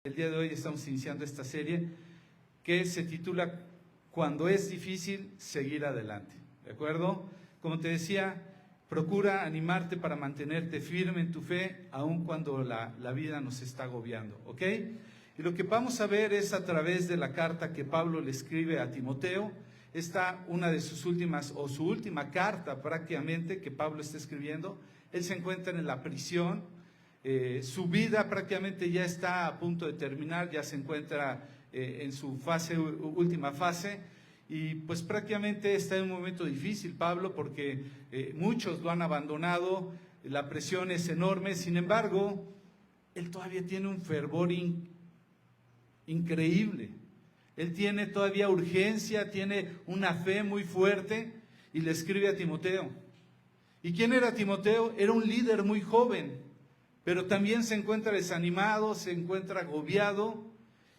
El día de hoy estamos iniciando esta serie que se titula Cuando es difícil seguir adelante, ¿de acuerdo? Como te decía, procura animarte para mantenerte firme en tu fe, aun cuando la vida nos está agobiando, ¿ok? Y lo que vamos a ver es a través de la carta que Pablo le escribe a Timoteo. Esta una de sus últimas, o su última carta prácticamente que Pablo está escribiendo. Él se encuentra en la prisión. Su vida prácticamente ya está a punto de terminar, ya se encuentra en su última fase, y pues prácticamente está en un momento difícil Pablo, porque muchos lo han abandonado, la presión es enorme. Sin embargo, él todavía tiene un fervor increíble, él tiene todavía urgencia, tiene una fe muy fuerte, y le escribe a Timoteo. ¿Y quién era Timoteo? Era un líder muy joven, pero también se encuentra desanimado, se encuentra agobiado,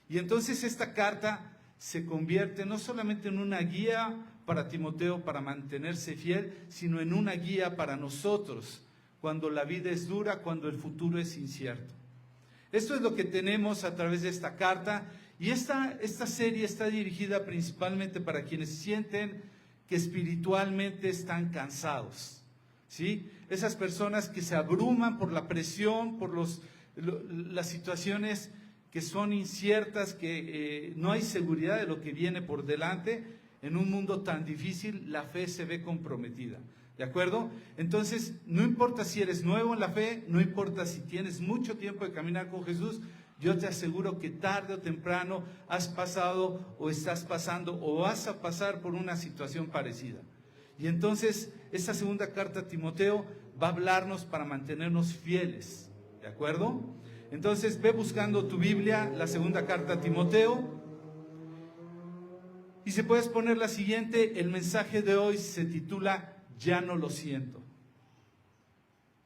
y entonces esta carta se convierte no solamente en una guía para Timoteo para mantenerse fiel, sino en una guía para nosotros, cuando la vida es dura, cuando el futuro es incierto. Esto es lo que tenemos a través de esta carta, y esta serie está dirigida principalmente para quienes sienten que espiritualmente están cansados, ¿sí? Esas personas que se abruman por la presión, por las situaciones que son inciertas, que no hay seguridad de lo que viene por delante. En un mundo tan difícil, la fe se ve comprometida, ¿de acuerdo? Entonces, no importa si eres nuevo en la fe, no importa si tienes mucho tiempo de caminar con Jesús, yo te aseguro que tarde o temprano has pasado o estás pasando o vas a pasar por una situación parecida. Y entonces, esta segunda carta a Timoteo va a hablarnos para mantenernos fieles, ¿de acuerdo? Entonces, ve buscando tu Biblia, la segunda carta a Timoteo, y si puedes poner la siguiente. El mensaje de hoy se titula Ya no lo siento.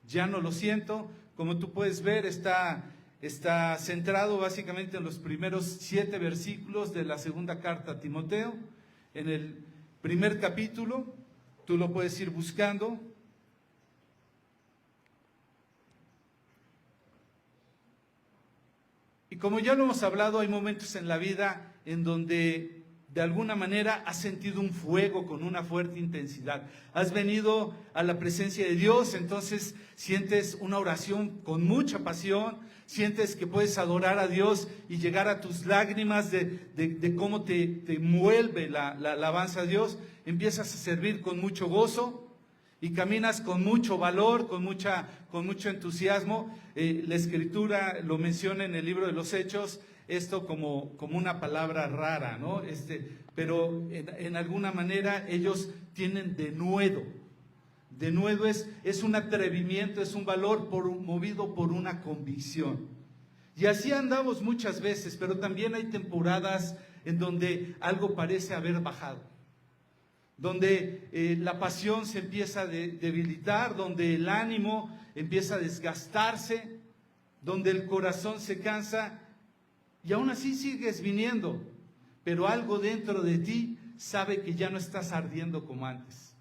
Ya no lo siento. Como tú puedes ver, está centrado básicamente en los primeros 7 versículos de la segunda carta a Timoteo. En el primer capítulo, tú lo puedes ir buscando. Y como ya lo hemos hablado, hay momentos en la vida en donde de alguna manera has sentido un fuego con una fuerte intensidad. Has venido a la presencia de Dios, entonces sientes una oración con mucha pasión, sientes que puedes adorar a Dios y llegar a tus lágrimas de cómo te envuelve la alabanza a Dios. Empiezas a servir con mucho gozo y caminas con mucho valor, con mucho entusiasmo. La Escritura lo menciona en el libro de los Hechos, esto como una palabra rara, ¿no? Pero en alguna manera ellos tienen denuedo. Denuedo es un atrevimiento, es un valor movido por una convicción. Y así andamos muchas veces, pero también hay temporadas en donde algo parece haber bajado, donde la pasión se empieza a debilitar, donde el ánimo empieza a desgastarse, donde el corazón se cansa, y aún así sigues viniendo, pero algo dentro de ti sabe que ya no estás ardiendo como antes.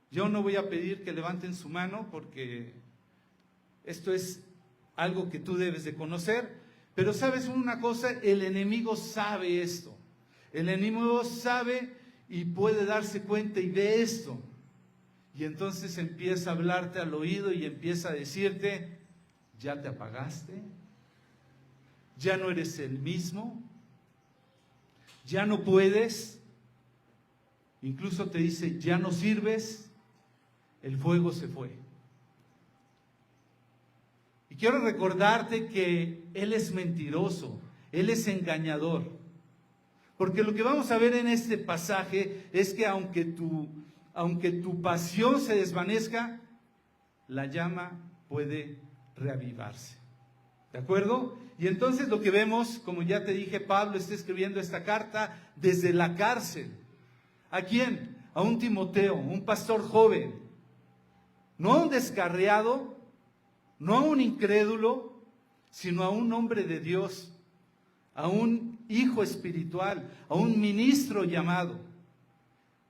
Yo no voy a pedir que levanten su mano, porque esto es algo que tú debes de conocer, pero sabes una cosa, el enemigo sabe esto. El enemigo sabe y puede darse cuenta y ve esto. Y entonces empieza a hablarte al oído y empieza a decirte: ya te apagaste, ya no eres el mismo, ya no puedes. Incluso te dice: ya no sirves, el fuego se fue. Y quiero recordarte que Él es mentiroso, Él es engañador. Porque lo que vamos a ver en este pasaje es que aunque tu pasión se desvanezca, la llama puede reavivarse. ¿De acuerdo? Y entonces lo que vemos, como ya te dije, Pablo está escribiendo esta carta desde la cárcel. ¿A quién? A un Timoteo, un pastor joven. No a un descarriado, no a un incrédulo, sino a un hombre de Dios, a un hijo espiritual, a un ministro llamado.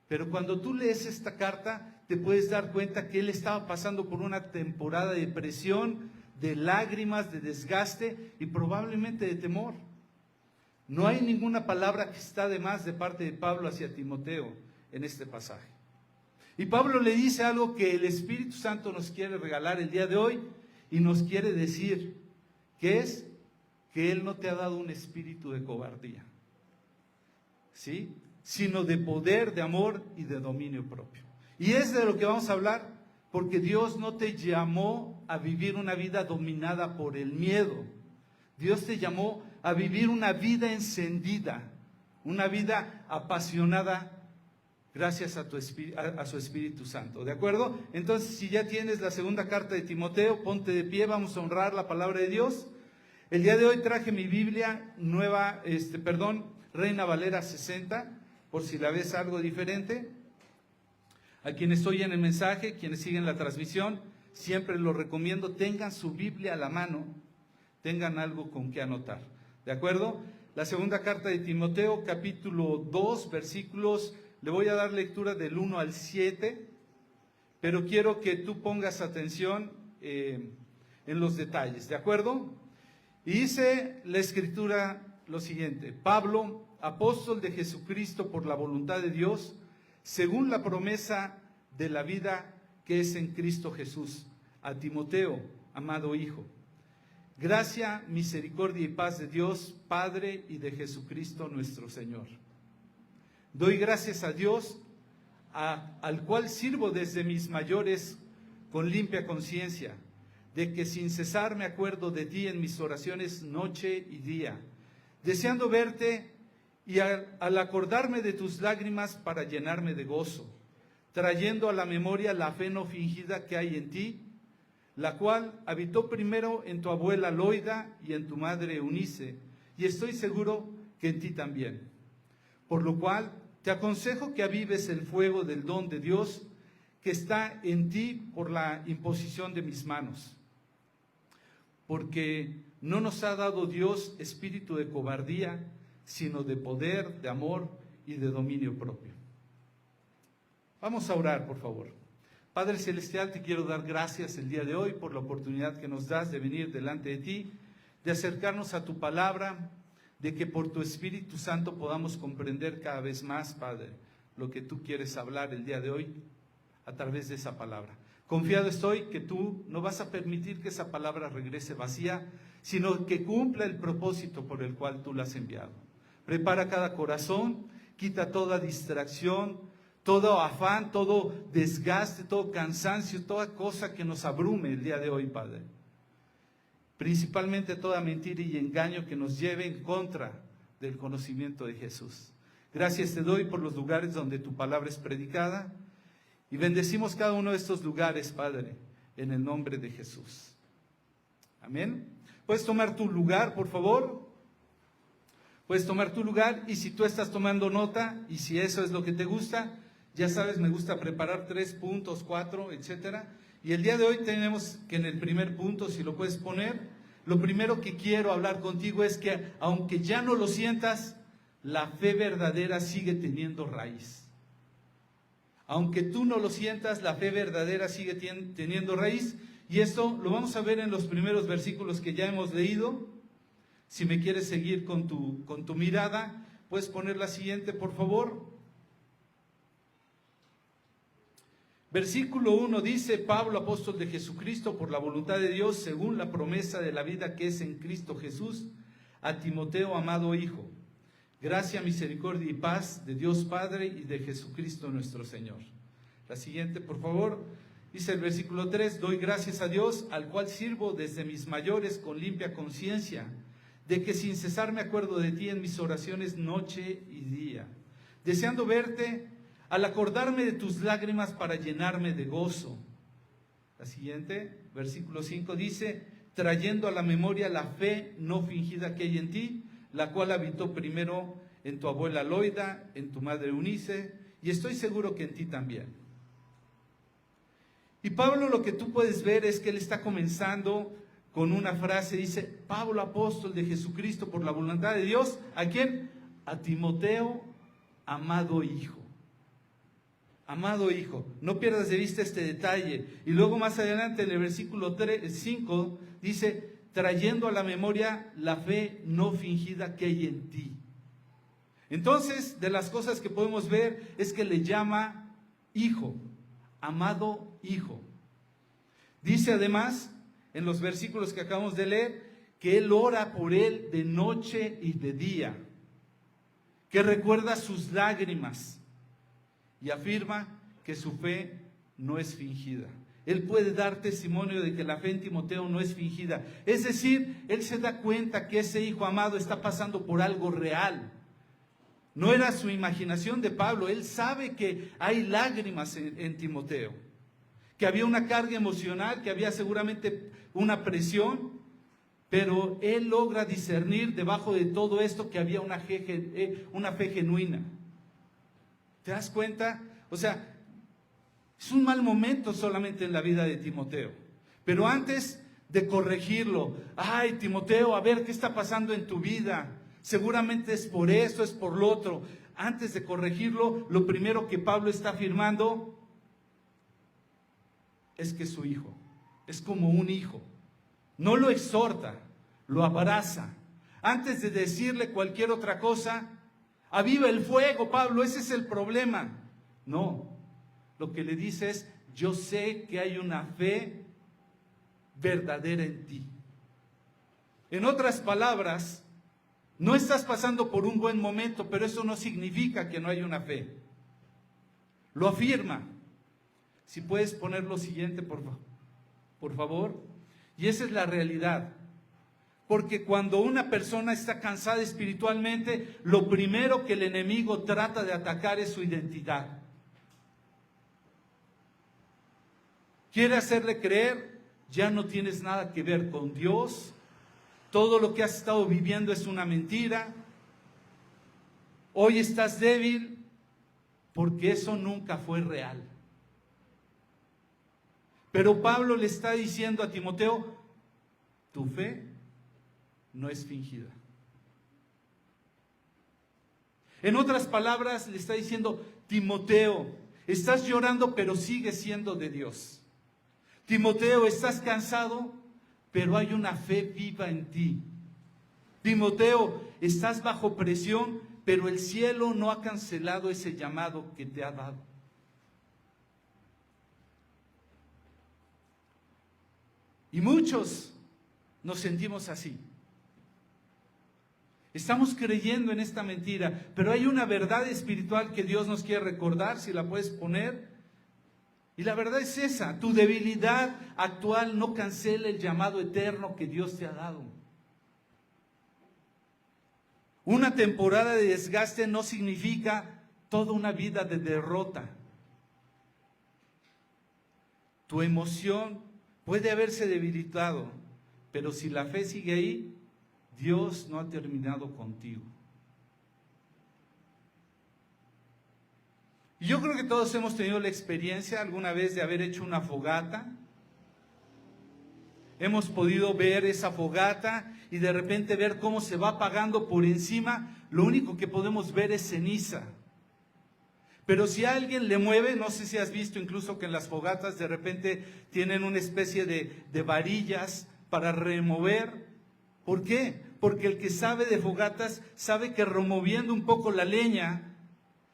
Pero cuando tú lees esta carta, te puedes dar cuenta que él estaba pasando por una temporada de presión, de lágrimas, de desgaste y probablemente de temor. No hay ninguna palabra que está de más de parte de Pablo hacia Timoteo en este pasaje. Y Pablo le dice algo que el Espíritu Santo nos quiere regalar el día de hoy y nos quiere decir, que es que Él no te ha dado un espíritu de cobardía, ¿sí?, sino de poder, de amor y de dominio propio. Y es de lo que vamos a hablar, porque Dios no te llamó a vivir una vida dominada por el miedo. Dios te llamó a vivir una vida encendida, una vida apasionada gracias a su Espíritu Santo. ¿De acuerdo? Entonces, si ya tienes la segunda carta de Timoteo, ponte de pie, vamos a honrar la palabra de Dios. El día de hoy traje mi Biblia nueva, Reina Valera 60, por si la ves algo diferente. A quienes oyen el mensaje, quienes siguen la transmisión, siempre los recomiendo, tengan su Biblia a la mano, tengan algo con que anotar. ¿De acuerdo? La segunda carta de Timoteo, capítulo 2, versículos, le voy a dar lectura del 1 al 7, pero quiero que tú pongas atención en los detalles. ¿De acuerdo? Y dice la Escritura lo siguiente: Pablo, apóstol de Jesucristo por la voluntad de Dios, según la promesa de la vida que es en Cristo Jesús, a Timoteo, amado hijo. Gracia, misericordia y paz de Dios, Padre, y de Jesucristo nuestro Señor. Doy gracias a Dios, al cual sirvo desde mis mayores con limpia conciencia, de que sin cesar me acuerdo de ti en mis oraciones noche y día, deseando verte y al acordarme de tus lágrimas para llenarme de gozo, trayendo a la memoria la fe no fingida que hay en ti, la cual habitó primero en tu abuela Loida y en tu madre Eunice, y estoy seguro que en ti también. Por lo cual te aconsejo que avives el fuego del don de Dios que está en ti por la imposición de mis manos. Porque no nos ha dado Dios espíritu de cobardía, sino de poder, de amor y de dominio propio. Vamos a orar, por favor. Padre Celestial, te quiero dar gracias el día de hoy por la oportunidad que nos das de venir delante de ti, de acercarnos a tu palabra, de que por tu Espíritu Santo podamos comprender cada vez más, Padre, lo que tú quieres hablar el día de hoy a través de esa palabra. Confiado estoy que tú no vas a permitir que esa palabra regrese vacía, sino que cumpla el propósito por el cual tú la has enviado. Prepara cada corazón, quita toda distracción, todo afán, todo desgaste, todo cansancio, toda cosa que nos abrume el día de hoy, Padre. Principalmente toda mentira y engaño que nos lleve en contra del conocimiento de Jesús. Gracias te doy por los lugares donde tu palabra es predicada. Y bendecimos cada uno de estos lugares, Padre, en el nombre de Jesús. Amén. ¿Puedes tomar tu lugar, por favor? Puedes tomar tu lugar, y si tú estás tomando nota, y si eso es lo que te gusta, ya sabes, me gusta preparar 3 puntos, 4, etcétera. Y el día de hoy tenemos que en el primer punto, si lo puedes poner, lo primero que quiero hablar contigo es que, aunque ya no lo sientas, la fe verdadera sigue teniendo raíz. Aunque tú no lo sientas, la fe verdadera sigue teniendo raíz. Y esto lo vamos a ver en los primeros versículos que ya hemos leído. Si me quieres seguir con tu mirada, puedes poner la siguiente, por favor. Versículo 1 dice: Pablo, apóstol de Jesucristo, por la voluntad de Dios, según la promesa de la vida que es en Cristo Jesús, a Timoteo, amado hijo. Gracia, misericordia y paz de Dios Padre y de Jesucristo nuestro Señor. La siguiente, por favor. Dice el versículo 3: Doy gracias a Dios, al cual sirvo desde mis mayores con limpia conciencia, de que sin cesar me acuerdo de ti en mis oraciones noche y día, deseando verte, al acordarme de tus lágrimas para llenarme de gozo. La siguiente, versículo 5, dice: trayendo a la memoria la fe no fingida que hay en ti, la cual habitó primero en tu abuela Loida, en tu madre Eunice, y estoy seguro que en ti también. Y Pablo, lo que tú puedes ver es que él está comenzando con una frase, dice: Pablo, apóstol de Jesucristo por la voluntad de Dios. ¿A quién? A Timoteo, amado hijo. Amado hijo, no pierdas de vista este detalle. Y luego más adelante en el versículo 5 dice, trayendo a la memoria la fe no fingida que hay en ti. Entonces, de las cosas que podemos ver es que le llama hijo, amado hijo. Dice además, en los versículos que acabamos de leer, que él ora por él de noche y de día, que recuerda sus lágrimas y afirma que su fe no es fingida. Él puede dar testimonio de que la fe en Timoteo no es fingida. Es decir, él se da cuenta que ese hijo amado está pasando por algo real. No era su imaginación de Pablo. Él sabe que hay lágrimas en Timoteo, que había una carga emocional, que había seguramente una presión, pero él logra discernir debajo de todo esto que había una fe genuina. ¿Te das cuenta? O sea, es un mal momento solamente en la vida de Timoteo. Pero antes de corregirlo, ay Timoteo, a ver qué está pasando en tu vida. Seguramente es por eso, es por lo otro. Antes de corregirlo, lo primero que Pablo está afirmando es que es su hijo. Es como un hijo. No lo exhorta, lo abraza. Antes de decirle cualquier otra cosa, aviva el fuego, Pablo, ese es el problema. No, lo que le dice es, yo sé que hay una fe verdadera en ti. En otras palabras, no estás pasando por un buen momento, pero eso no significa que no haya una fe. Lo afirma. Si puedes poner lo siguiente, por favor. Y esa es la realidad. Porque cuando una persona está cansada espiritualmente, lo primero que el enemigo trata de atacar es su identidad. Quiere hacerle creer, ya no tienes nada que ver con Dios, todo lo que has estado viviendo es una mentira, hoy estás débil, porque eso nunca fue real. Pero Pablo le está diciendo a Timoteo, tu fe no es fingida. En otras palabras, le está diciendo, Timoteo, estás llorando, pero sigues siendo de Dios. Timoteo, estás cansado, pero hay una fe viva en ti. Timoteo, estás bajo presión, pero el cielo no ha cancelado ese llamado que te ha dado. Y muchos nos sentimos así. Estamos creyendo en esta mentira, pero hay una verdad espiritual que Dios nos quiere recordar, si la puedes poner. Y la verdad es esa, tu debilidad actual no cancela el llamado eterno que Dios te ha dado. Una temporada de desgaste no significa toda una vida de derrota. Tu emoción puede haberse debilitado, pero si la fe sigue ahí, Dios no ha terminado contigo. Y yo creo que todos hemos tenido la experiencia alguna vez de haber hecho una fogata. Hemos podido ver esa fogata y de repente ver cómo se va apagando por encima. Lo único que podemos ver es ceniza. Pero si alguien le mueve, no sé si has visto incluso que en las fogatas de repente tienen una especie de varillas para remover. ¿Por qué? Porque el que sabe de fogatas sabe que removiendo un poco la leña,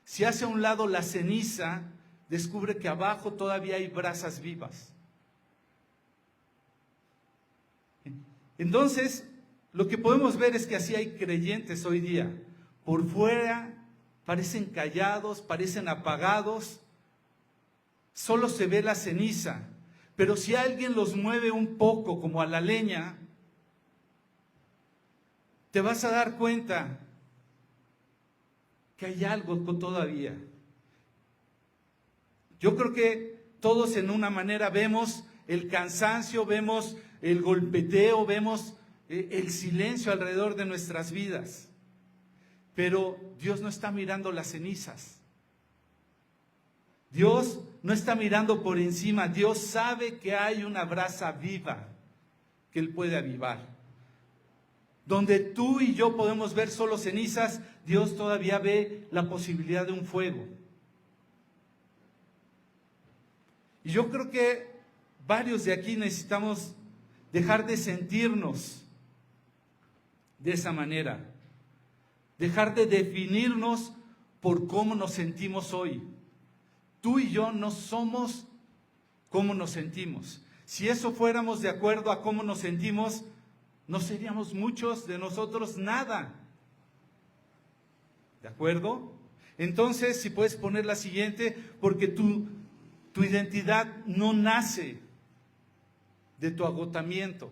si hace a un lado la ceniza, descubre que abajo todavía hay brasas vivas. Entonces, lo que podemos ver es que así hay creyentes hoy día. Por fuera parecen callados, parecen apagados, solo se ve la ceniza. Pero si alguien los mueve un poco, como a la leña, te vas a dar cuenta que hay algo todavía. Yo creo que todos en una manera vemos el cansancio, vemos el golpeteo, vemos el silencio alrededor de nuestras vidas. Pero Dios no está mirando las cenizas. Dios no está mirando por encima. Dios sabe que hay una brasa viva que Él puede avivar. Donde tú y yo podemos ver solo cenizas, Dios todavía ve la posibilidad de un fuego. Y yo creo que varios de aquí necesitamos dejar de sentirnos de esa manera, dejar de definirnos por cómo nos sentimos hoy. Tú y yo no somos cómo nos sentimos. Si eso fuéramos de acuerdo a cómo nos sentimos, no seríamos muchos de nosotros nada. ¿De acuerdo? Entonces, si puedes poner la siguiente, porque tu identidad no nace de tu agotamiento,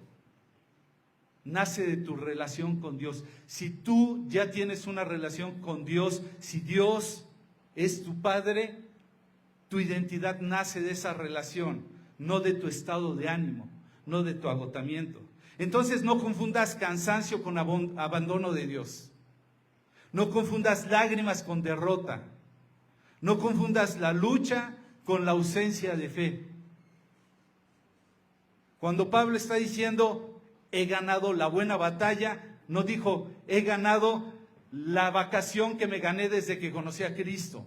nace de tu relación con Dios. Si tú ya tienes una relación con Dios, si Dios es tu Padre, tu identidad nace de esa relación, no de tu estado de ánimo, no de tu agotamiento. Entonces no confundas cansancio con abandono de Dios. No confundas lágrimas con derrota. No confundas la lucha con la ausencia de fe. Cuando Pablo está diciendo, he ganado la buena batalla, no dijo, he ganado la vacación que me gané desde que conocí a Cristo,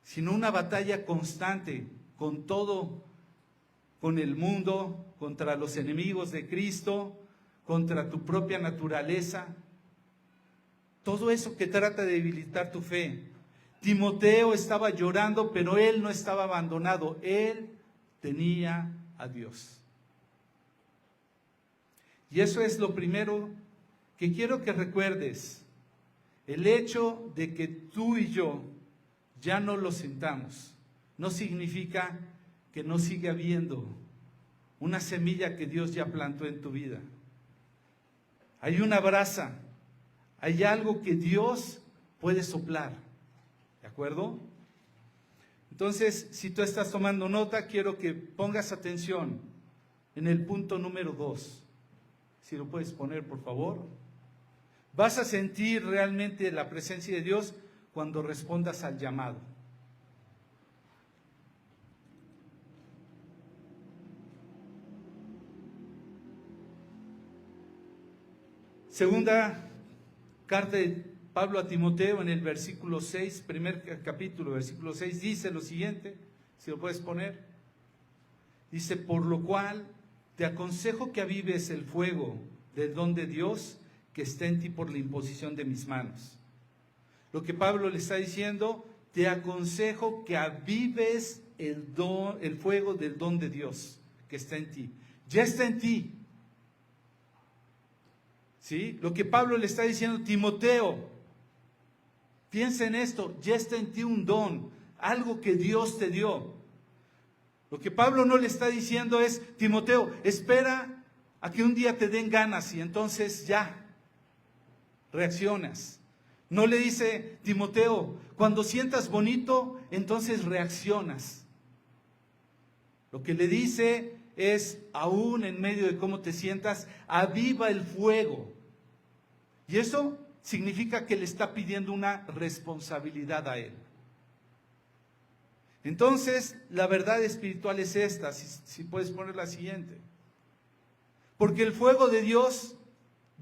sino una batalla constante con todo, con el mundo, contra los enemigos de Cristo, contra tu propia naturaleza, todo eso que trata de debilitar tu fe. Timoteo estaba llorando, pero él no estaba abandonado, él tenía a Dios. Y eso es lo primero que quiero que recuerdes, el hecho de que tú y yo ya no lo sintamos, no significa que no siga habiendo una semilla que Dios ya plantó en tu vida. Hay una brasa, hay algo que Dios puede soplar, ¿de acuerdo? Entonces, si tú estás tomando nota, quiero que pongas atención en el punto número 2. Si lo puedes poner, por favor. Vas a sentir realmente la presencia de Dios cuando respondas al llamado. Segunda carta de Pablo a Timoteo, en el versículo 6, primer capítulo, versículo 6, dice lo siguiente, si lo puedes poner. Dice, por lo cual te aconsejo que avives el fuego del don de Dios que está en ti por la imposición de mis manos. Lo que Pablo le está diciendo, te aconsejo que avives el fuego del don de Dios que está en ti. Ya está en ti. ¿Sí? Lo que Pablo le está diciendo, Timoteo, piensa en esto, ya está en ti un don, algo que Dios te dio. Lo que Pablo no le está diciendo es, Timoteo, espera a que un día te den ganas y entonces ya reaccionas. No le dice, Timoteo, cuando sientas bonito, entonces reaccionas. Lo que le dice es, aún en medio de cómo te sientas, aviva el fuego. Y eso significa que le está pidiendo una responsabilidad a él. Entonces, la verdad espiritual es esta, si puedes poner la siguiente. Porque el fuego de Dios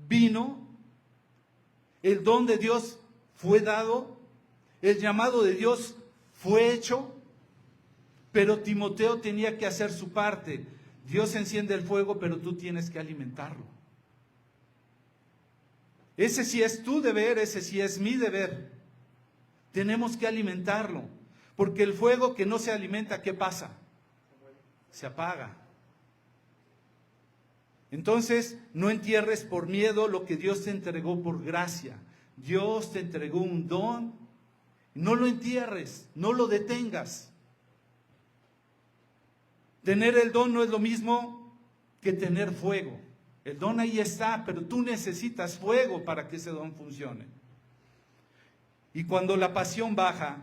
vino, el don de Dios fue dado, el llamado de Dios fue hecho, pero Timoteo tenía que hacer su parte. Dios enciende el fuego, pero tú tienes que alimentarlo. Ese sí es tu deber, ese sí es mi deber. Tenemos que alimentarlo, porque el fuego que no se alimenta, ¿qué pasa? Se apaga. Entonces, no entierres por miedo lo que Dios te entregó por gracia. Dios te entregó un don, no lo entierres, no lo detengas. Tener el don no es lo mismo que tener fuego. El don ahí está, pero tú necesitas fuego para que ese don funcione. Y cuando la pasión baja,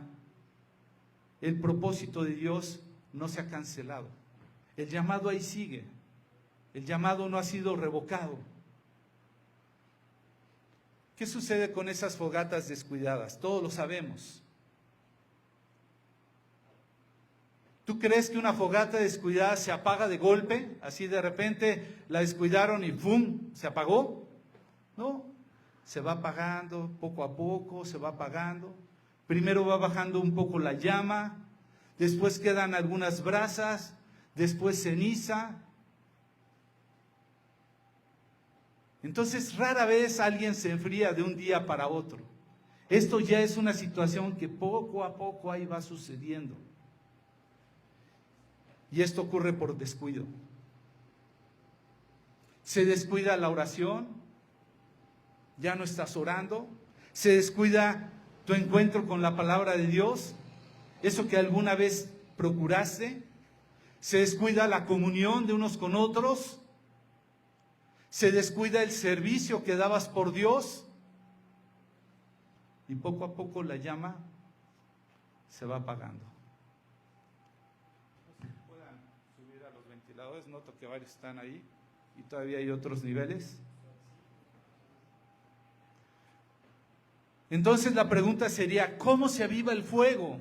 el propósito de Dios no se ha cancelado. El llamado ahí sigue. El llamado no ha sido revocado. ¿Qué sucede con esas fogatas descuidadas? Todos lo sabemos. ¿Tú crees que una fogata descuidada se apaga de golpe? Así de repente la descuidaron y ¡pum! ¿Se apagó? No, se va apagando poco a poco, se va apagando. Primero va bajando un poco la llama, después quedan algunas brasas, después ceniza. Entonces rara vez alguien se enfría de un día para otro. Esto ya es una situación que poco a poco ahí va sucediendo. Y esto ocurre por descuido. Se descuida la oración, ya no estás orando. Se descuida tu encuentro con la palabra de Dios, eso que alguna vez procuraste. Se descuida la comunión de unos con otros. Se descuida el servicio que dabas por Dios. Y poco a poco la llama se va apagando. No sé si puedan subir a los ventiladores, noto que varios están ahí y todavía hay otros niveles. Entonces la pregunta sería, ¿cómo se aviva el fuego?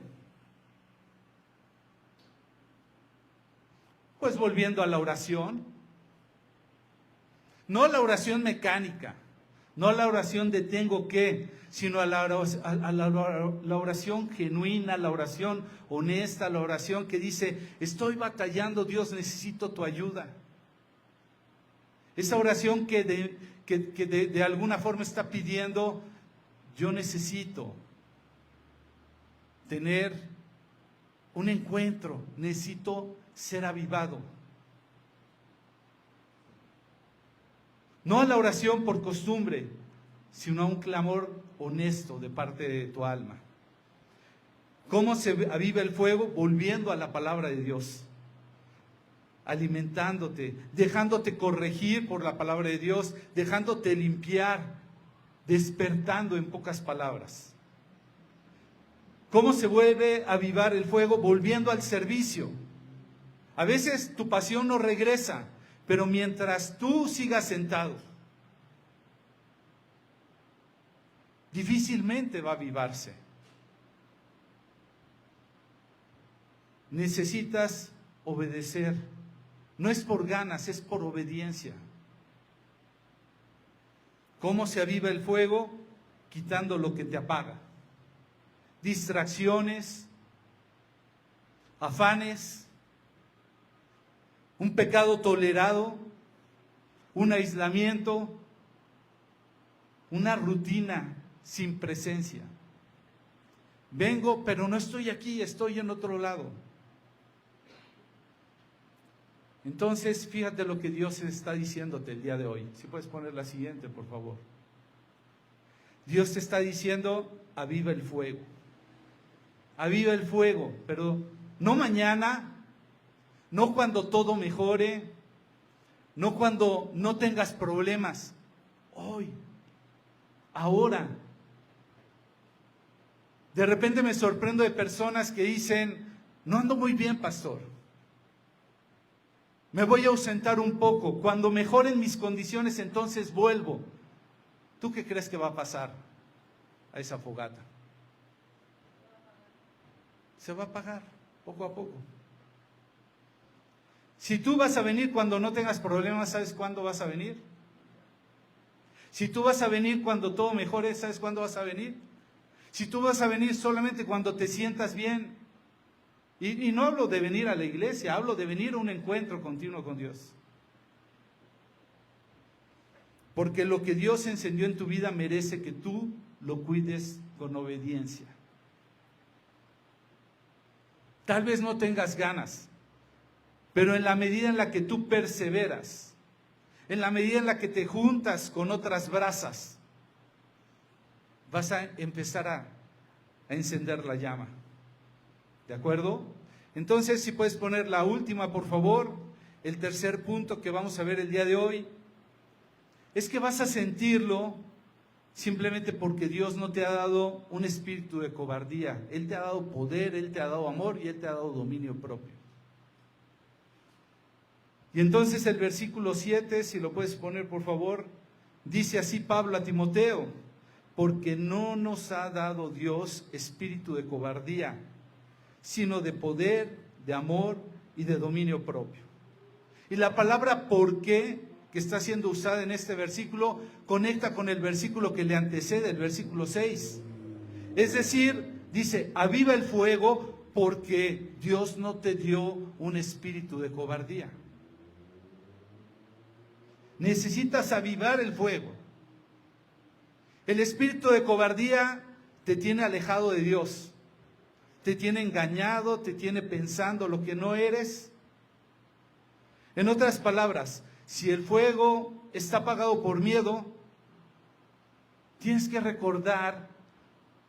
Pues volviendo a la oración. No la oración mecánica, no la oración de tengo que, sino a la oración genuina, la oración honesta, la oración que dice, estoy batallando, Dios, necesito tu ayuda. Esa oración que de alguna forma está pidiendo, yo necesito tener un encuentro, necesito ser avivado. No a la oración por costumbre, sino a un clamor honesto de parte de tu alma. ¿Cómo se aviva el fuego? Volviendo a la palabra de Dios, alimentándote, dejándote corregir por la palabra de Dios, dejándote limpiar, despertando en pocas palabras. ¿Cómo se vuelve a avivar el fuego? Volviendo al servicio. A veces tu pasión no regresa, pero mientras tú sigas sentado, difícilmente va a avivarse. Necesitas obedecer. No es por ganas, es por obediencia. ¿Cómo se aviva el fuego? Quitando lo que te apaga. Distracciones, afanes, un pecado tolerado, un aislamiento, una rutina sin presencia. Vengo, pero no estoy aquí, estoy en otro lado. Entonces, fíjate lo que Dios está diciéndote el día de hoy. Si puedes poner la siguiente, por favor. Dios te está diciendo, aviva el fuego. Aviva el fuego, pero no mañana, no cuando todo mejore, no cuando no tengas problemas. Hoy, ahora. De repente me sorprendo de personas que dicen, no ando muy bien, pastor. Me voy a ausentar un poco. Cuando mejoren mis condiciones, entonces vuelvo. ¿Tú qué crees que va a pasar a esa fogata? Se va a apagar poco a poco. Si tú vas a venir cuando no tengas problemas, ¿sabes cuándo vas a venir? Si tú vas a venir cuando todo mejore, ¿sabes cuándo vas a venir? Si tú vas a venir solamente cuando te sientas bien, y no hablo de venir a la iglesia, hablo de venir a un encuentro continuo con Dios. Porque lo que Dios encendió en tu vida merece que tú lo cuides con obediencia. Tal vez no tengas ganas, pero en la medida en la que tú perseveras, en la medida en la que te juntas con otras brasas, vas a empezar a encender la llama. ¿De acuerdo? Entonces, si puedes poner la última, por favor, el tercer punto que vamos a ver el día de hoy, es que vas a sentirlo simplemente porque Dios no te ha dado un espíritu de cobardía. Él te ha dado poder, Él te ha dado amor y Él te ha dado dominio propio. Y entonces el versículo 7, si lo puedes poner por favor, dice así Pablo a Timoteo, porque no nos ha dado Dios espíritu de cobardía, sino de poder, de amor y de dominio propio. Y la palabra por qué, que está siendo usada en este versículo, conecta con el versículo que le antecede, el versículo 6. Es decir, dice, aviva el fuego Porque Dios no te dio un espíritu de cobardía. Necesitas avivar el fuego. El espíritu de cobardía te tiene alejado de Dios, te tiene engañado, te tiene pensando lo que no eres. En otras palabras, si el fuego está apagado por miedo, tienes que recordar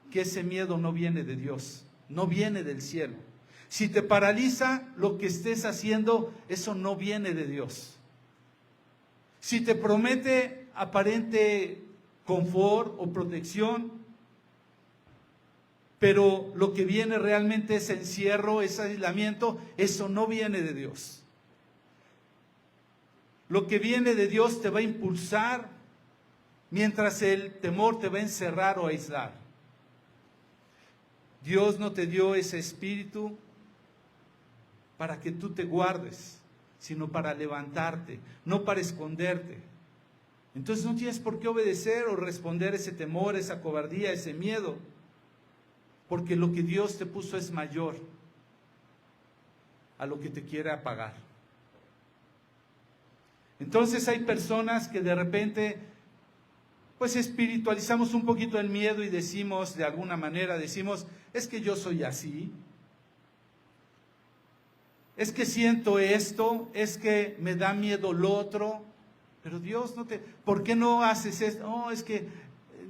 que ese miedo no viene de Dios, no viene del cielo. Si te paraliza lo que estés haciendo, eso no viene de Dios. Si te promete aparente confort o protección, pero lo que viene realmente es encierro, es aislamiento, eso no viene de Dios. Lo que viene de Dios te va a impulsar, mientras el temor te va a encerrar o aislar. Dios no te dio ese espíritu para que tú te guardes, sino para levantarte, no para esconderte. Entonces no tienes por qué obedecer o responder ese temor, esa cobardía, ese miedo, porque lo que Dios te puso es mayor a lo que te quiere apagar. Entonces hay personas que de repente pues espiritualizamos un poquito el miedo y decimos, de alguna manera decimos, es que yo soy así, es que siento esto, es que me da miedo lo otro, pero Dios no te... ¿Por qué no haces esto? No, es que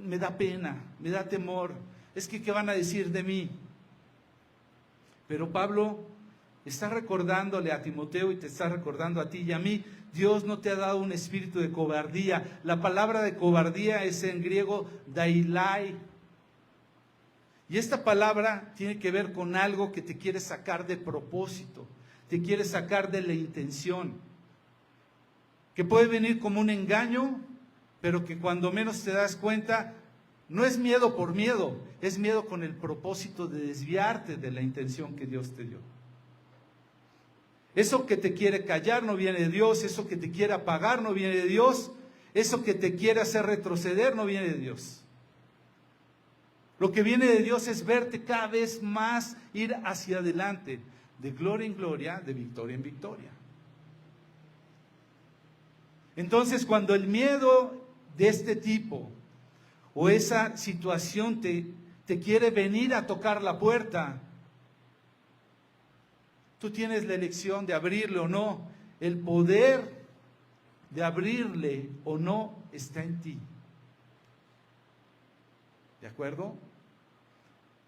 me da pena, me da temor, es que ¿qué van a decir de mí? Pero Pablo está recordándole a Timoteo y te está recordando a ti y a mí, Dios no te ha dado un espíritu de cobardía. La palabra de cobardía es en griego dailai. Y esta palabra tiene que ver con algo que te quiere sacar de propósito, te quiere sacar de la intención, que puede venir como un engaño, pero que cuando menos te das cuenta, no es miedo por miedo, es miedo con el propósito de desviarte de la intención que Dios te dio. Eso que te quiere callar no viene de Dios, eso que te quiere apagar no viene de Dios, eso que te quiere hacer retroceder no viene de Dios. Lo que viene de Dios es verte cada vez más ir hacia adelante, de gloria en gloria, de victoria en victoria. Entonces, cuando el miedo de este tipo o esa situación te quiere venir a tocar la puerta, tú tienes la elección de abrirle o no. El poder de abrirle o no está en ti. ¿De acuerdo?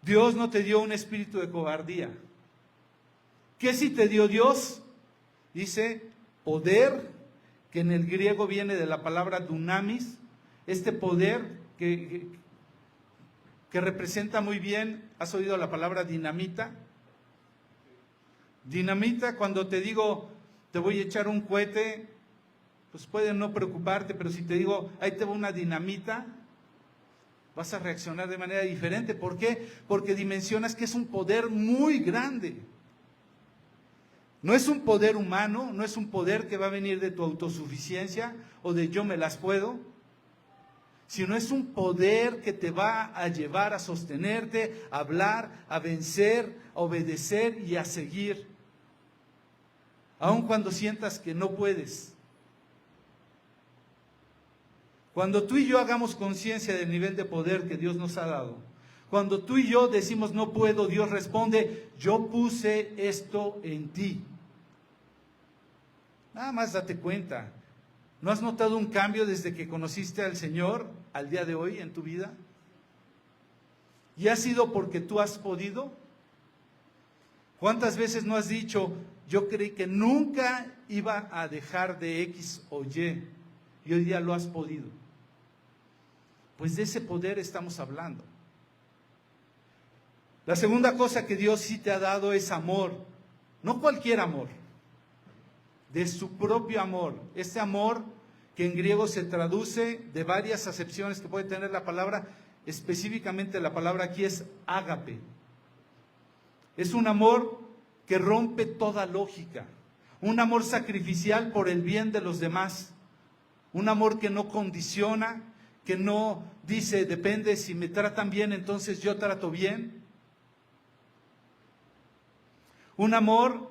Dios no te dio un espíritu de cobardía. ¿Qué sí te dio Dios? Dice poder, que en el griego viene de la palabra dunamis, este poder que representa muy bien, ¿has oído la palabra dinamita? Dinamita, cuando te digo, te voy a echar un cohete, pues puede no preocuparte, pero si te digo, ahí te va una dinamita, vas a reaccionar de manera diferente. ¿Por qué? Porque dimensionas que es un poder muy grande. No es un poder humano, no es un poder que va a venir de tu autosuficiencia o de yo me las puedo, sino es un poder que te va a llevar a sostenerte, a hablar, a vencer, a obedecer y a seguir. Aun cuando sientas que no puedes. Cuando tú y yo hagamos conciencia del nivel de poder que Dios nos ha dado, cuando tú y yo decimos no puedo, Dios responde, yo puse esto en ti. Nada más date cuenta. ¿No has notado un cambio desde que conociste al Señor al día de hoy en tu vida? ¿Y ha sido porque tú has podido? ¿Cuántas veces no has dicho, yo creí que nunca iba a dejar de X o Y, y hoy día lo has podido? Pues de ese poder estamos hablando. La segunda cosa que Dios sí te ha dado es amor, no cualquier amor, de su propio amor. Este amor que en griego se traduce de varias acepciones que puede tener la palabra, específicamente la palabra aquí es ágape. Es un amor que rompe toda lógica, un amor sacrificial por el bien de los demás, un amor que no condiciona, que no dice, depende si me tratan bien, entonces yo trato bien. Un amor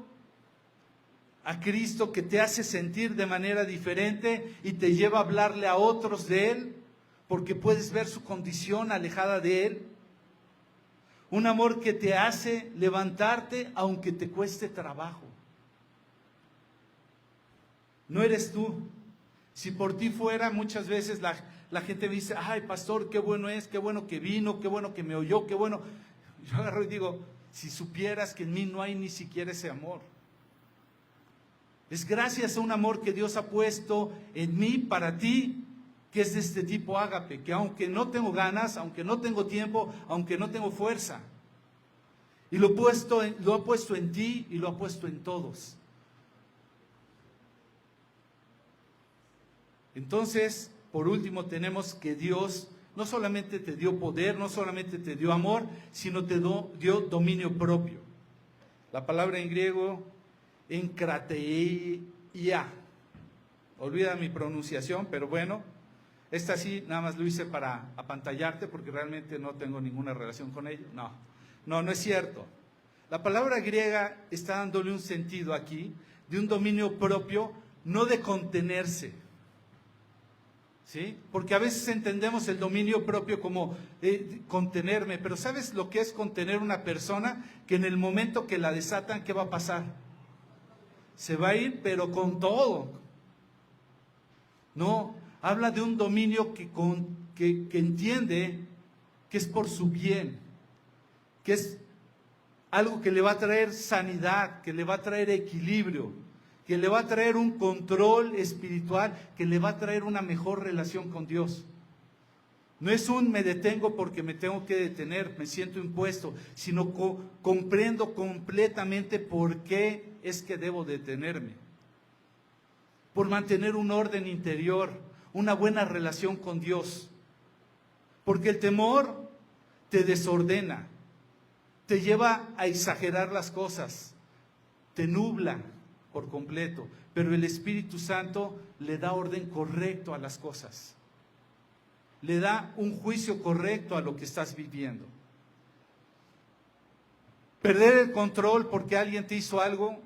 a Cristo que te hace sentir de manera diferente y te lleva a hablarle a otros de Él, porque puedes ver su condición alejada de Él. Un amor que te hace levantarte aunque te cueste trabajo. No eres tú. Si por ti fuera, muchas veces la gente me dice, ay pastor, qué bueno es, qué bueno que vino, qué bueno que me oyó, qué bueno. Yo agarro y digo, si supieras que en mí no hay ni siquiera ese amor. Es gracias a un amor que Dios ha puesto en mí para ti, que es de este tipo ágape, que aunque no tengo ganas, aunque no tengo tiempo, aunque no tengo fuerza, y lo ha puesto en ti y lo ha puesto en todos. Entonces, por último, tenemos que Dios no solamente te dio poder, no solamente te dio amor, sino te dio dominio propio. La palabra en griego, enkrateia. Olvida mi pronunciación, pero bueno, esta sí, nada más lo hice para apantallarte, porque realmente no tengo ninguna relación con ella. No es cierto. La palabra griega está dándole un sentido aquí, de un dominio propio, no de contenerse. ¿Sí? Porque a veces entendemos el dominio propio como contenerme, pero ¿sabes lo que es contener una persona? Que en el momento que la desatan, ¿qué va a pasar? Se va a ir, pero con todo. No, habla de un dominio que entiende que es por su bien, que es algo que le va a traer sanidad, que le va a traer equilibrio, que le va a traer un control espiritual, que le va a traer una mejor relación con Dios. No es un me detengo porque me tengo que detener, me siento impuesto, sino comprendo completamente por qué es que debo detenerme. Por mantener un orden interior, una buena relación con Dios. Porque el temor te desordena, te lleva a exagerar las cosas, te nubla por completo, pero el Espíritu Santo le da orden correcto a las cosas. Le da un juicio correcto a lo que estás viviendo. Perder el control porque alguien te hizo algo,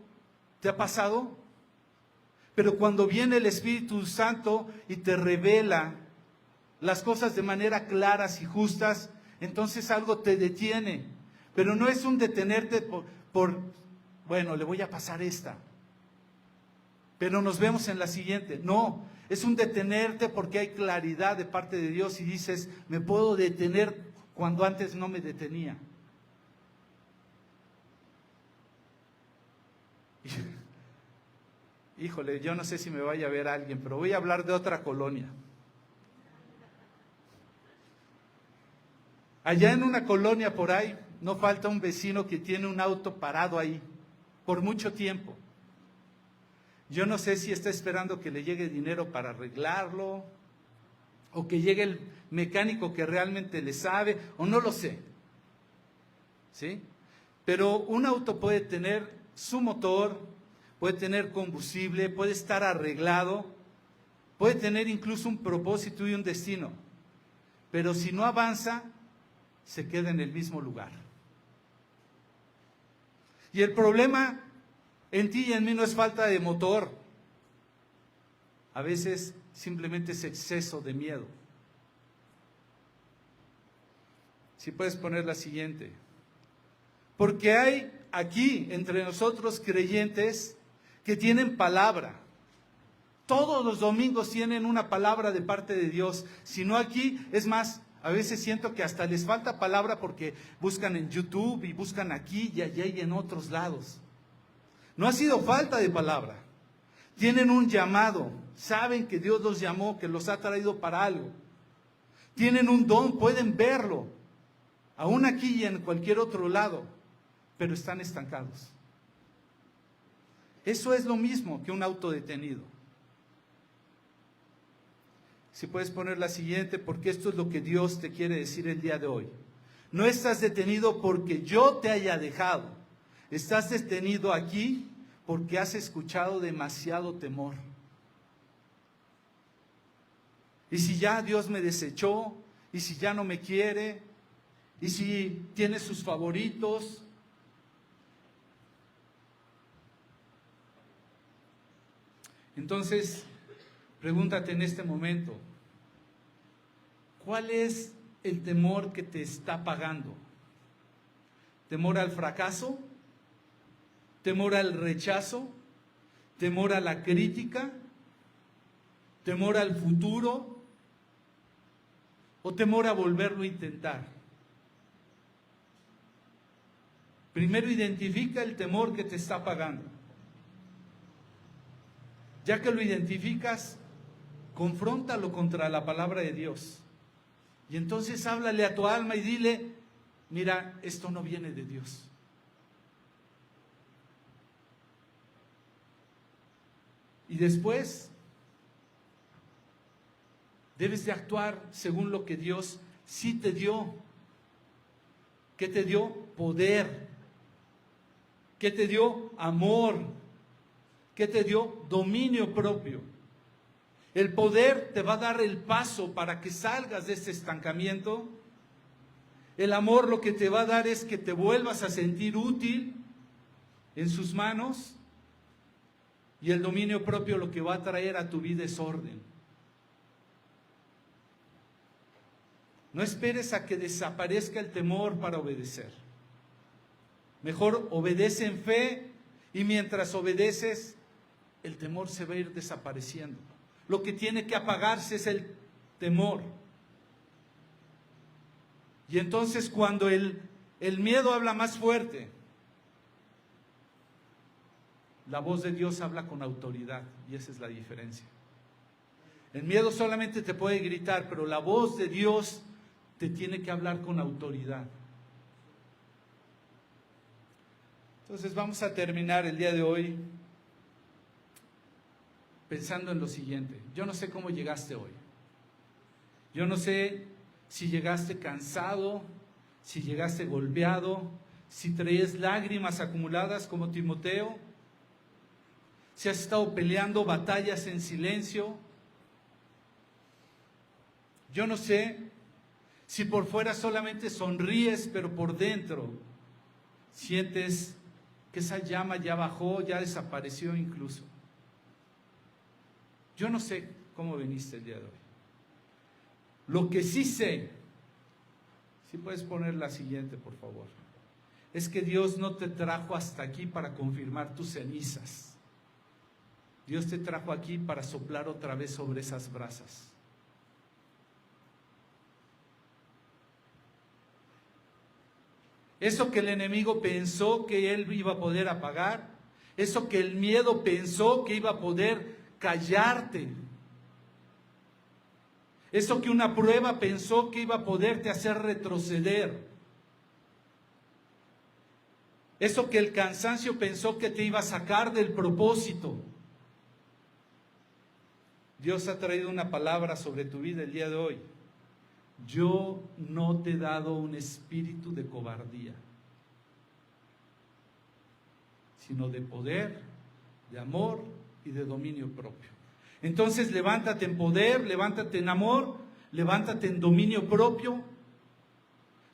¿te ha pasado? Pero cuando viene el Espíritu Santo y te revela las cosas de manera claras y justas, entonces algo te detiene. Pero no es un detenerte bueno, le voy a pasar esta, pero nos vemos en la siguiente. No, es un detenerte porque hay claridad de parte de Dios y dices, me puedo detener cuando antes no me detenía. Híjole, yo no sé si me vaya a ver alguien, pero voy a hablar de otra colonia. Allá en una colonia por ahí, no falta un vecino que tiene un auto parado ahí por mucho tiempo. Yo no sé si está esperando que le llegue dinero para arreglarlo, o que llegue el mecánico que realmente le sabe, o no lo sé. ¿Sí? Pero un auto puede tener su motor, puede tener combustible, puede estar arreglado, puede tener incluso un propósito y un destino. Pero si no avanza, se queda en el mismo lugar. Y el problema en ti y en mí no es falta de motor. A veces simplemente es exceso de miedo. Si puedes poner la siguiente. Porque hay aquí entre nosotros creyentes que tienen palabra. Todos los domingos tienen una palabra de parte de Dios. Si no aquí, es más, a veces siento que hasta les falta palabra porque buscan en YouTube y buscan aquí y allá y en otros lados. No ha sido falta de palabra. Tienen un llamado. Saben que Dios los llamó, que los ha traído para algo. Tienen un don, pueden verlo. Aún aquí y en cualquier otro lado. Pero están estancados. Eso es lo mismo que un auto detenido. Si puedes poner la siguiente, porque esto es lo que Dios te quiere decir el día de hoy. No estás detenido porque yo te haya dejado. Estás detenido aquí porque has escuchado demasiado temor. Y si ya Dios me desechó, y si ya no me quiere, y si tiene sus favoritos, Entonces, pregúntate en este momento, ¿cuál es el temor que te está pagando? ¿Temor al fracaso? ¿Temor al rechazo? ¿Temor a la crítica? ¿Temor al futuro? ¿O temor a volverlo a intentar? Primero identifica el temor que te está pagando. Ya que lo identificas, confróntalo contra la palabra de Dios. Y entonces háblale a tu alma y dile, mira, esto no viene de Dios. Y después, debes de actuar según lo que Dios sí te dio. ¿Qué te dio? Poder. ¿Qué te dio? Amor. ¿Qué te dio? Dominio propio. El poder te va a dar el paso para que salgas de ese estancamiento. El amor lo que te va a dar es que te vuelvas a sentir útil en sus manos. Y el dominio propio lo que va a traer a tu vida es orden. No esperes a que desaparezca el temor para obedecer. Mejor obedece en fe y mientras obedeces, el temor se va a ir desapareciendo. Lo que tiene que apagarse es el temor. Y entonces cuando el miedo habla más fuerte, la voz de Dios habla con autoridad y esa es la diferencia. El miedo solamente te puede gritar, pero la voz de Dios te tiene que hablar con autoridad. Entonces vamos a terminar el día de hoy pensando en lo siguiente. Yo no sé cómo llegaste hoy. Yo no sé si llegaste cansado, si llegaste golpeado, si traes lágrimas acumuladas como Timoteo, si has estado peleando batallas en silencio. Yo no sé si por fuera solamente sonríes, pero por dentro sientes que esa llama ya bajó, ya desapareció incluso. Yo no sé cómo viniste el día de hoy. Lo que sí sé, si puedes poner la siguiente, por favor, es que Dios no te trajo hasta aquí para confirmar tus cenizas. Dios te trajo aquí para soplar otra vez sobre esas brasas. Eso que el enemigo pensó que él iba a poder apagar, eso que el miedo pensó que iba a poder callarte, eso que una prueba pensó que iba a poderte hacer retroceder, eso que el cansancio pensó que te iba a sacar del propósito. Dios ha traído una palabra sobre tu vida el día de hoy. Yo no te he dado un espíritu de cobardía, sino de poder, de amor y de dominio propio. Entonces levántate en poder, levántate en amor, levántate en dominio propio,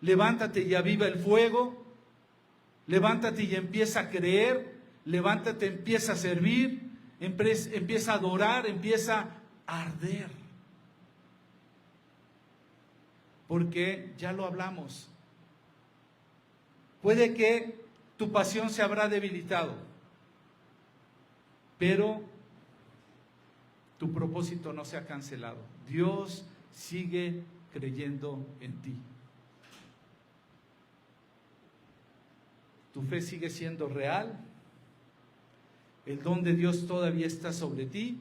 levántate y aviva el fuego, levántate y empieza a creer, levántate, empieza a servir, empieza a adorar, empieza a arder. Porque ya lo hablamos. Puede que tu pasión se habrá debilitado, pero tu propósito no se ha cancelado. Dios sigue creyendo en ti. Tu fe sigue siendo real. El don de Dios todavía está sobre ti.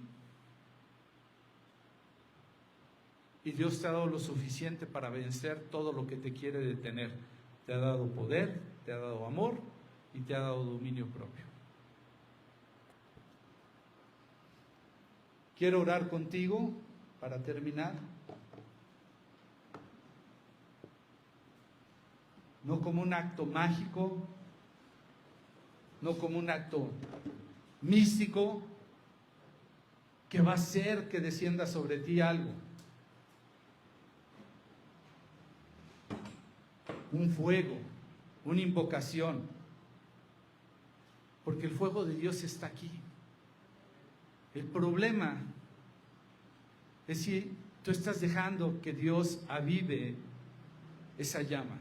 Y Dios te ha dado lo suficiente para vencer todo lo que te quiere detener. Te ha dado poder, te ha dado amor y te ha dado dominio propio. Quiero orar contigo para terminar. No como un acto mágico, no como un acto místico que va a hacer que descienda sobre ti algo. Un fuego, una invocación, porque el fuego de Dios está aquí. El problema es si tú estás dejando que Dios avive esa llama.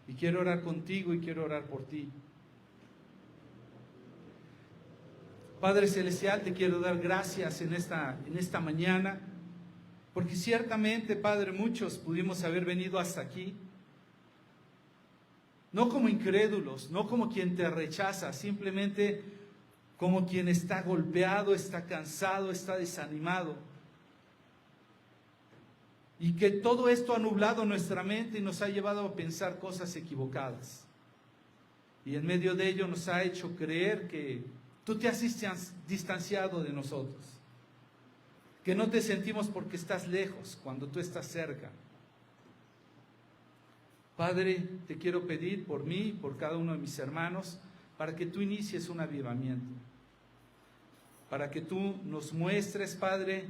Y quiero orar contigo y quiero orar por ti. Padre Celestial, te quiero dar gracias en esta mañana, porque ciertamente, Padre, muchos pudimos haber venido hasta aquí, no como incrédulos, no como quien te rechaza, simplemente como quien está golpeado, está cansado, está desanimado. Y que todo esto ha nublado nuestra mente y nos ha llevado a pensar cosas equivocadas. Y en medio de ello nos ha hecho creer que tú te has distanciado de nosotros. Que no te sentimos porque estás lejos, cuando tú estás cerca. Padre, te quiero pedir por mí y por cada uno de mis hermanos, para que tú inicies un avivamiento. Para que tú nos muestres, Padre,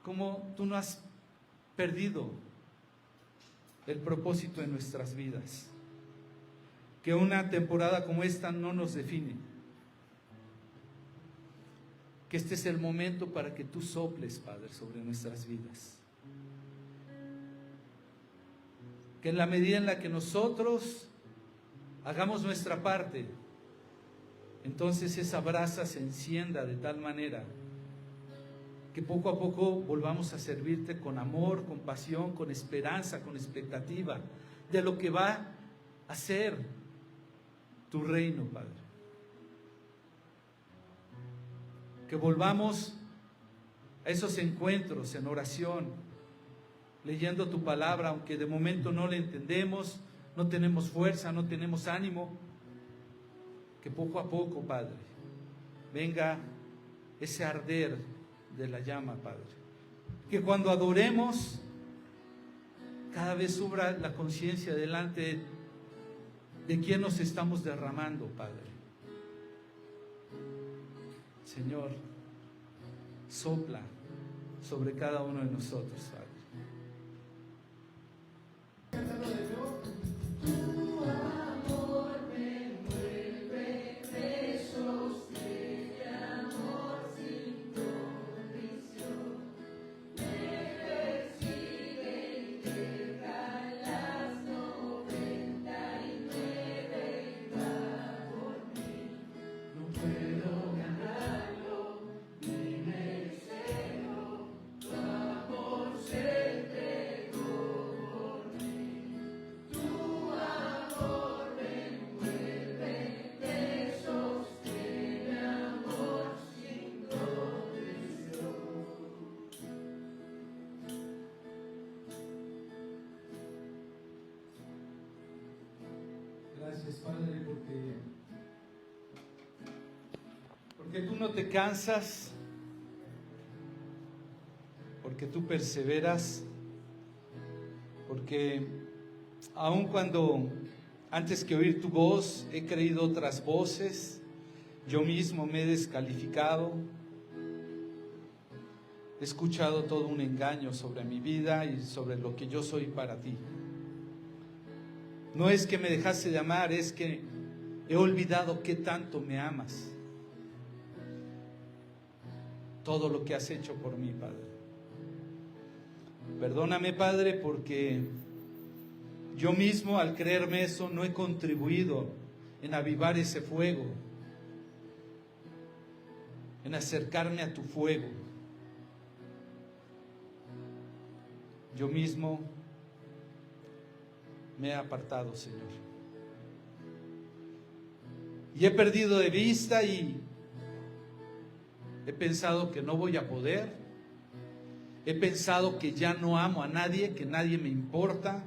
cómo tú no has perdido el propósito en nuestras vidas. Que una temporada como esta no nos define. Que este es el momento para que tú soples, Padre, sobre nuestras vidas. Que en la medida en la que nosotros hagamos nuestra parte, entonces esa brasa se encienda de tal manera que poco a poco volvamos a servirte con amor, con pasión, con esperanza, con expectativa de lo que va a ser tu reino, Padre. Que volvamos a esos encuentros en oración, leyendo tu palabra, aunque de momento no la entendemos, no tenemos fuerza, no tenemos ánimo. Que poco a poco, Padre, venga ese arder de la llama, Padre. Que cuando adoremos, cada vez subra la conciencia delante de quién nos estamos derramando, Padre. Señor, sopla sobre cada uno de nosotros, Padre. Gracias, Padre, porque tú no te cansas, porque tú perseveras, porque aun cuando antes que oír tu voz he creído otras voces, yo mismo me he descalificado, he escuchado todo un engaño sobre mi vida y sobre lo que yo soy para ti. No es que me dejaste de amar, es que he olvidado qué tanto me amas. Todo lo que has hecho por mí, Padre. Perdóname, Padre, porque yo mismo, al creerme eso, no he contribuido en avivar ese fuego, en acercarme a tu fuego. Yo mismo me he apartado, Señor. Y he perdido de vista y he pensado que no voy a poder. He pensado que ya no amo a nadie, que nadie me importa.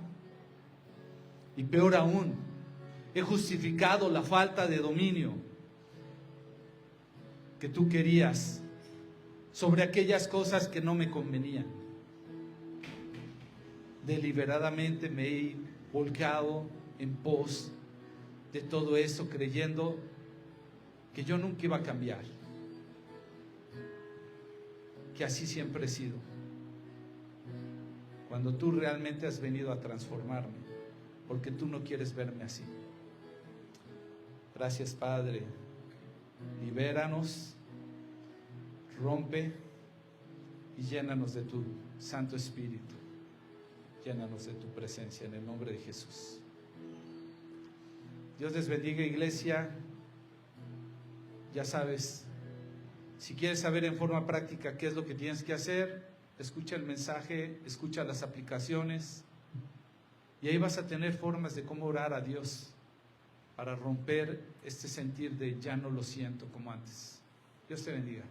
Y peor aún, he justificado la falta de dominio que tú querías sobre aquellas cosas que no me convenían. Deliberadamente me he volcado en pos de todo eso, creyendo que yo nunca iba a cambiar, que así siempre he sido, cuando tú realmente has venido a transformarme, porque tú no quieres verme así. Gracias, Padre. Libéranos, Rompe y llénanos de tu Santo Espíritu. Llénanos de tu presencia en el nombre de Jesús. Dios les bendiga, iglesia. Ya sabes, si quieres saber en forma práctica qué es lo que tienes que hacer, escucha el mensaje, escucha las aplicaciones y ahí vas a tener formas de cómo orar a Dios para romper este sentir de ya no lo siento como antes. Dios te bendiga.